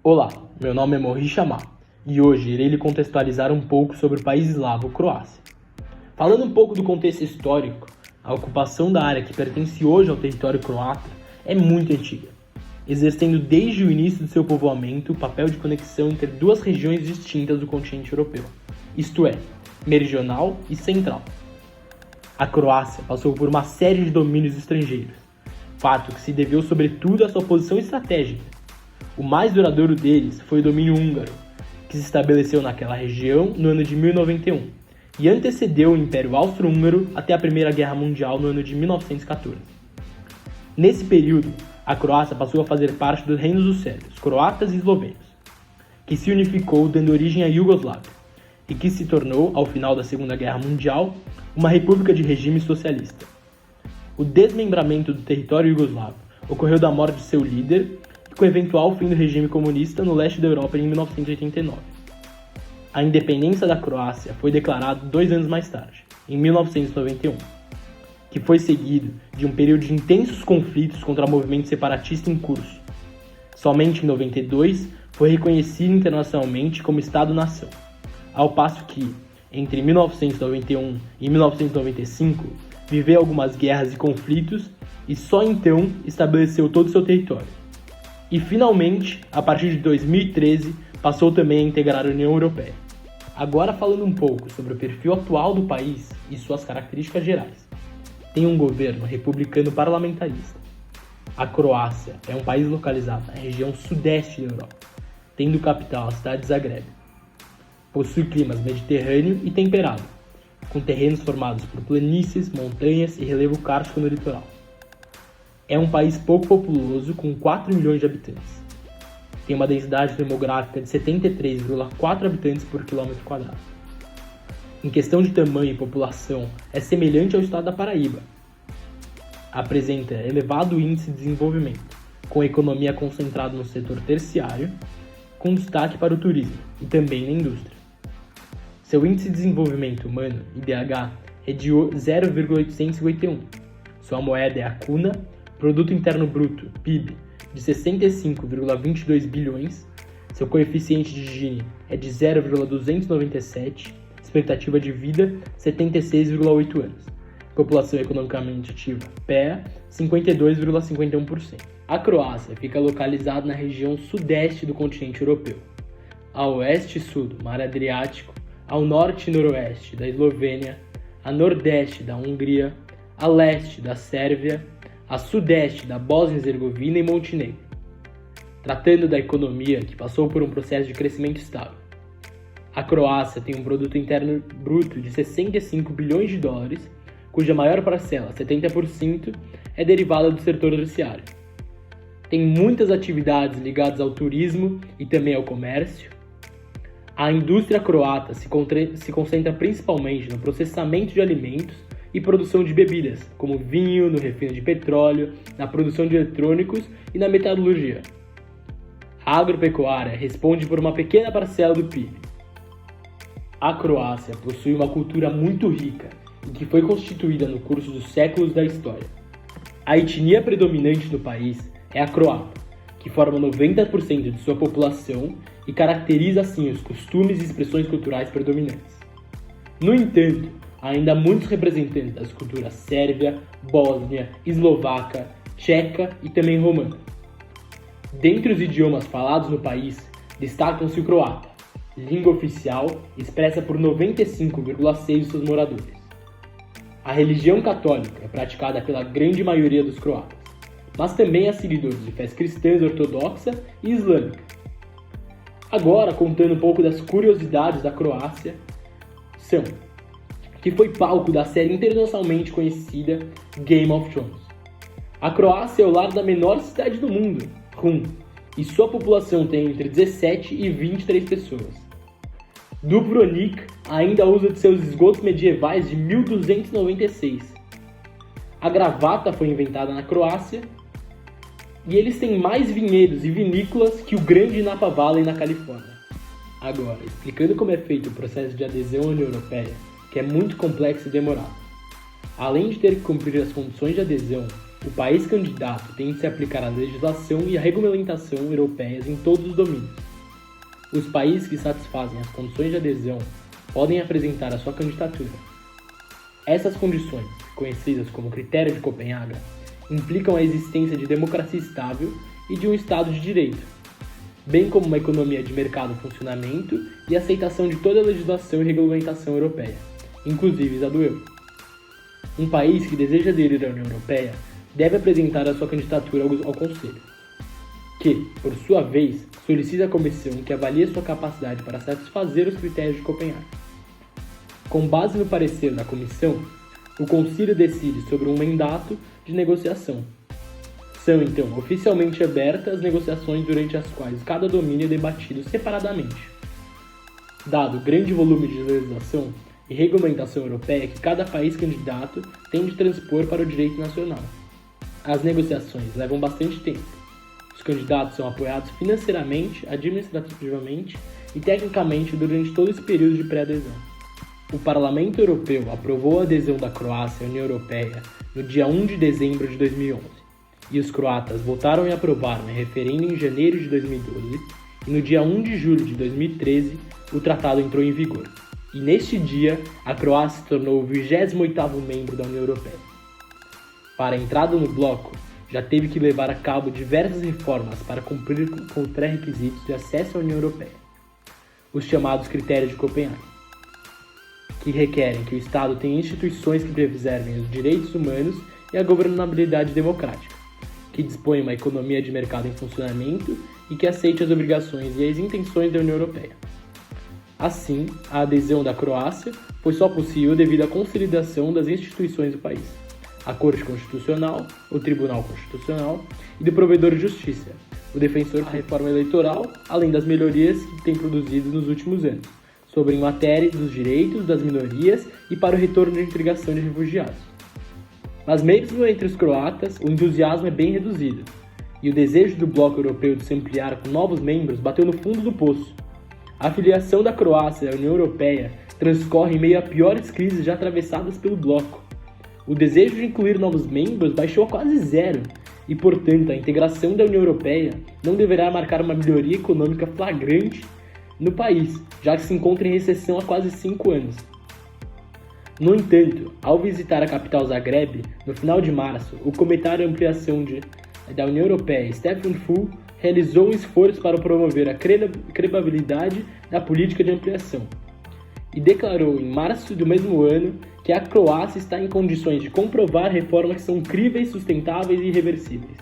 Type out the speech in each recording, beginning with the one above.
Olá, meu nome é Morri Chamar e hoje irei lhe contextualizar um pouco sobre o país eslavo Croácia. Falando um pouco do contexto histórico, a ocupação da área que pertence hoje ao território croata é muito antiga, exercendo desde o início do seu povoamento o papel de conexão entre duas regiões distintas do continente europeu, isto é, meridional e central. A Croácia passou por uma série de domínios estrangeiros, fato que se deveu sobretudo à sua posição estratégica. O mais duradouro deles foi o domínio húngaro, que se estabeleceu naquela região no ano de 1091 e antecedeu o Império Austro-Húngaro até a Primeira Guerra Mundial no ano de 1914. Nesse período, a Croácia passou a fazer parte dos reinos dos sérvios, croatas e eslovenos, que se unificou dando origem à Iugoslávia e que se tornou, ao final da Segunda Guerra Mundial, uma república de regime socialista. O desmembramento do território iugoslavo ocorreu da morte de seu líder e com o eventual fim do regime comunista no leste da Europa em 1989. A independência da Croácia foi declarada 2 anos mais tarde, em 1991, que foi seguido de um período de intensos conflitos contra o movimento separatista em curso. Somente em 92 foi reconhecido internacionalmente como Estado-nação, ao passo que, entre 1991 e 1995, viveu algumas guerras e conflitos e só então estabeleceu todo o seu território. E finalmente, a partir de 2013, passou também a integrar a União Europeia. Agora falando um pouco sobre o perfil atual do país e suas características gerais. Tem um governo republicano parlamentarista. A Croácia é um país localizado na região sudeste da Europa, tendo capital a cidade de Zagreb. Possui climas mediterrâneo e temperado, com terrenos formados por planícies, montanhas e relevo kárstico no litoral. É um país pouco populoso, com 4 milhões de habitantes. Tem uma densidade demográfica de 73,4 habitantes por quilômetro quadrado. Em questão de tamanho e população, é semelhante ao estado da Paraíba. Apresenta elevado índice de desenvolvimento, com a economia concentrada no setor terciário, com destaque para o turismo e também na indústria. Seu índice de desenvolvimento humano, IDH, é de 0,851. Sua moeda é a kuna, Produto Interno Bruto, PIB, de 65,22 bilhões. Seu coeficiente de Gini é de 0,297. Expectativa de vida, 76,8 anos. População economicamente ativa, PEA, 52,51%. A Croácia fica localizada na região sudeste do continente europeu, a oeste e sul do Mar Adriático, ao norte e noroeste da Eslovênia, a nordeste da Hungria, a leste da Sérvia, a sudeste da Bósnia-Herzegovina e Montenegro. Tratando da economia, que passou por um processo de crescimento estável. A Croácia tem um produto interno bruto de 65 bilhões de dólares, cuja maior parcela, 70%, é derivada do setor terciário. Tem muitas atividades ligadas ao turismo e também ao comércio. A indústria croata se concentra principalmente no processamento de alimentos e produção de bebidas, como vinho, no refino de petróleo, na produção de eletrônicos e na metalurgia. A agropecuária responde por uma pequena parcela do PIB. A Croácia possui uma cultura muito rica e que foi constituída no curso dos séculos da história. A etnia predominante do país é a croata, que forma 90% de sua população e caracteriza assim os costumes e expressões culturais predominantes. No entanto, há ainda muitos representantes das culturas sérvia, bósnia, eslovaca, tcheca e também romana. Dentre os idiomas falados no país, destacam-se o croata, língua oficial expressa por 95,6% dos seus moradores. A religião católica é praticada pela grande maioria dos croatas, mas também há seguidores de fés cristãs ortodoxa e islâmica. Agora, contando um pouco das curiosidades da Croácia, que foi palco da série internacionalmente conhecida Game of Thrones. A Croácia é o lar da menor cidade do mundo, Rum, e sua população tem entre 17 e 23 pessoas. Dubrovnik ainda usa de seus esgotos medievais de 1296. A gravata foi inventada na Croácia e eles têm mais vinhedos e vinícolas que o grande Napa Valley na Califórnia. Agora, explicando como é feito o processo de adesão à União Europeia, que é muito complexo e demorado. Além de ter que cumprir as condições de adesão, O país candidato tem de se aplicar à legislação e à regulamentação europeias em todos os domínios. Os países que satisfazem as condições de adesão podem apresentar a sua candidatura. Essas condições, conhecidas como critério de Copenhaga, implicam a existência de democracia estável e de um Estado de Direito, bem como uma economia de mercado em funcionamento e aceitação de toda a legislação e regulamentação europeia, inclusive a do euro. Um país que deseja aderir à União Europeia deve apresentar a sua candidatura ao Conselho, que, por sua vez, solicita à Comissão que avalie sua capacidade para satisfazer os critérios de Copenhague. Com base no parecer da Comissão, o Conselho decide sobre um mandato de negociação. São, então, oficialmente abertas as negociações durante as quais cada domínio é debatido separadamente. Dado o grande volume de legislação e regulamentação europeia que cada país candidato tem de transpor para o direito nacional, as negociações levam bastante tempo. Os candidatos são apoiados financeiramente, administrativamente e tecnicamente durante todo esse período de pré-adesão. O Parlamento Europeu aprovou a adesão da Croácia à União Europeia no dia 1 de dezembro de 2011, e os croatas votaram e aprovaram em referendo em janeiro de 2012, e no dia 1 de julho de 2013 o tratado entrou em vigor. E neste dia, a Croácia se tornou o 28º membro da União Europeia. Para a entrada no bloco, já teve que levar a cabo diversas reformas para cumprir com os pré-requisitos de acesso à União Europeia, os chamados critérios de Copenhague, que requerem que o Estado tenha instituições que preservem os direitos humanos e a governabilidade democrática, que dispõe uma economia de mercado em funcionamento e que aceite as obrigações e as intenções da União Europeia. Assim, a adesão da Croácia foi só possível devido à consolidação das instituições do país, a Corte Constitucional, o Tribunal Constitucional e do Provedor de Justiça, o Defensor da Reforma Eleitoral, além das melhorias que tem produzido nos últimos anos, sobre em matéria dos direitos das minorias e para o retorno de integração de refugiados. Mas mesmo entre os croatas, o entusiasmo é bem reduzido, e o desejo do bloco europeu de se ampliar com novos membros bateu no fundo do poço. A filiação da Croácia à União Europeia transcorre em meio a piores crises já atravessadas pelo bloco. O desejo de incluir novos membros baixou a quase zero, e, portanto, a integração da União Europeia não deverá marcar uma melhoria econômica flagrante no país, já que se encontra em recessão há quase 5 anos. No entanto, ao visitar a capital Zagreb, no final de março, o comissário de ampliação da União Europeia, Stefan Füle, realizou um esforço para promover a credibilidade da política de ampliação e declarou em março do mesmo ano que a Croácia está em condições de comprovar reformas que são críveis, sustentáveis e irreversíveis.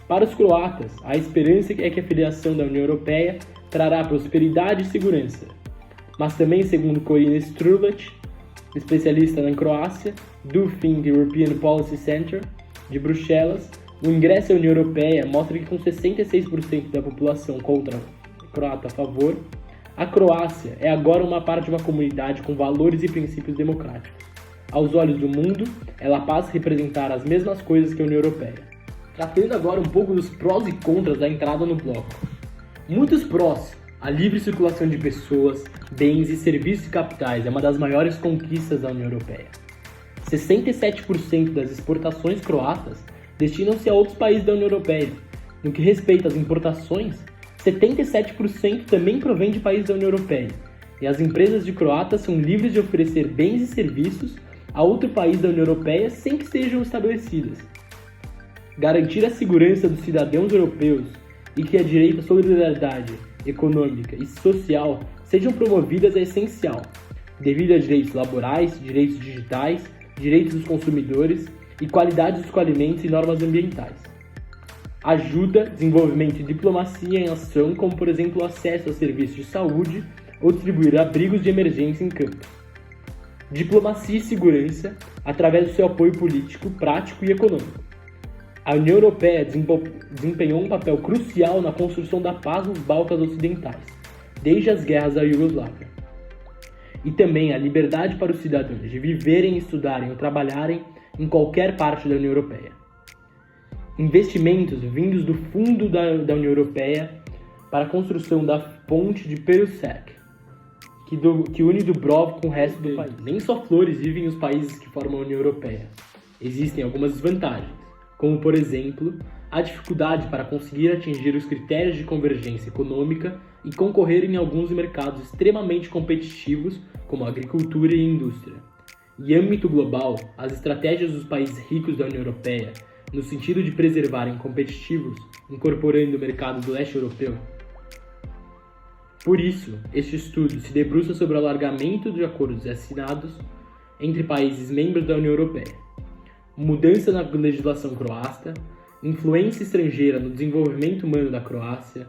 Para os croatas, a esperança é que a filiação da União Europeia trará prosperidade e segurança. Mas também, segundo Corina Strulat, especialista na Croácia, do Think European Policy Center de Bruxelas, o ingresso à União Europeia mostra que com 66% da população croata a favor, a Croácia é agora uma parte de uma comunidade com valores e princípios democráticos. Aos olhos do mundo, ela passa a representar as mesmas coisas que a União Europeia. Tratando agora um pouco dos prós e contras da entrada no bloco. Muitos prós. A livre circulação de pessoas, bens e serviços de capitais é uma das maiores conquistas da União Europeia. 67% das exportações croatas destinam-se a outros países da União Europeia. No que respeita às importações, 77% também provém de países da União Europeia, e as empresas de croatas são livres de oferecer bens e serviços a outro país da União Europeia sem que sejam estabelecidas. Garantir a segurança dos cidadãos europeus e que a direito à solidariedade econômica e social sejam promovidas é essencial, devido a direitos laborais, direitos digitais, direitos dos consumidores e qualidade dos alimentos e normas ambientais. Ajuda, desenvolvimento e diplomacia em ação, como por exemplo o acesso a serviços de saúde ou distribuir abrigos de emergência em campos. Diplomacia e segurança através do seu apoio político, prático e econômico. A União Europeia desempenhou um papel crucial na construção da paz nos Balcãs Ocidentais, desde as guerras da Iugoslávia. E também a liberdade para os cidadãos de viverem, estudarem ou trabalharem em qualquer parte da União Europeia. Investimentos vindos do fundo da União Europeia para a construção da ponte de Perušac, que une Dubrovnik com o resto do país. Nem só flores vivem os países que formam a União Europeia. Existem algumas desvantagens, como, por exemplo, a dificuldade para conseguir atingir os critérios de convergência econômica e concorrer em alguns mercados extremamente competitivos, como a agricultura e a indústria. Em âmbito global, as estratégias dos países ricos da União Europeia, no sentido de preservarem competitivos, incorporando o mercado do leste europeu. Por isso, este estudo se debruça sobre o alargamento de acordos assinados entre países membros da União Europeia, mudança na legislação croata, influência estrangeira no desenvolvimento humano da Croácia,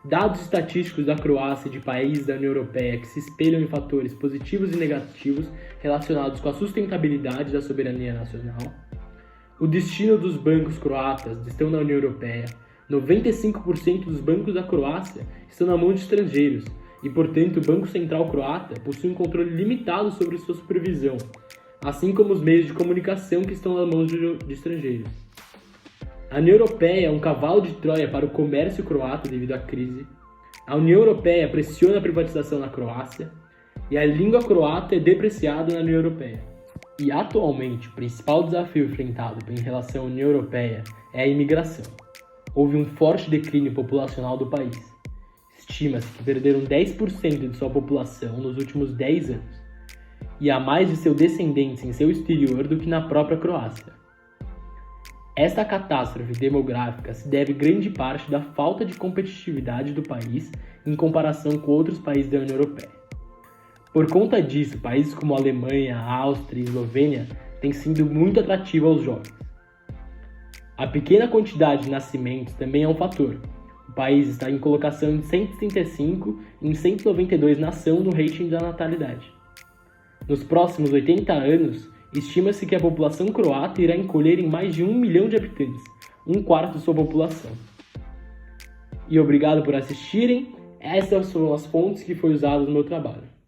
dados estatísticos da Croácia e de países da União Europeia que se espelham em fatores positivos e negativos relacionados com a sustentabilidade da soberania nacional, o destino dos bancos croatas estão na União Europeia. 95% dos bancos da Croácia estão na mão de estrangeiros e, portanto, o Banco Central croata possui um controle limitado sobre sua supervisão, assim como os meios de comunicação que estão nas mãos de estrangeiros. A União Europeia é um cavalo de Troia para o comércio croata devido à crise. A União Europeia pressiona a privatização na Croácia e a língua croata é depreciada na União Europeia. E atualmente, o principal desafio enfrentado em relação à União Europeia é a imigração. Houve um forte declínio populacional do país. Estima-se que perderam 10% de sua população nos últimos 10 anos, e há mais de seus descendentes em seu exterior do que na própria Croácia. Esta catástrofe demográfica se deve grande parte da falta de competitividade do país em comparação com outros países da União Europeia. Por conta disso, países como a Alemanha, a Áustria e a Eslovênia têm sido muito atrativos aos jovens. A pequena quantidade de nascimentos também é um fator. O país está em colocação de 135 em 192 nação no rating da natalidade. Nos próximos 80 anos, estima-se que a população croata irá encolher em mais de 1 milhão de habitantes, um quarto de sua população. E obrigado por assistirem. Essas foram as fontes que foram usadas no meu trabalho.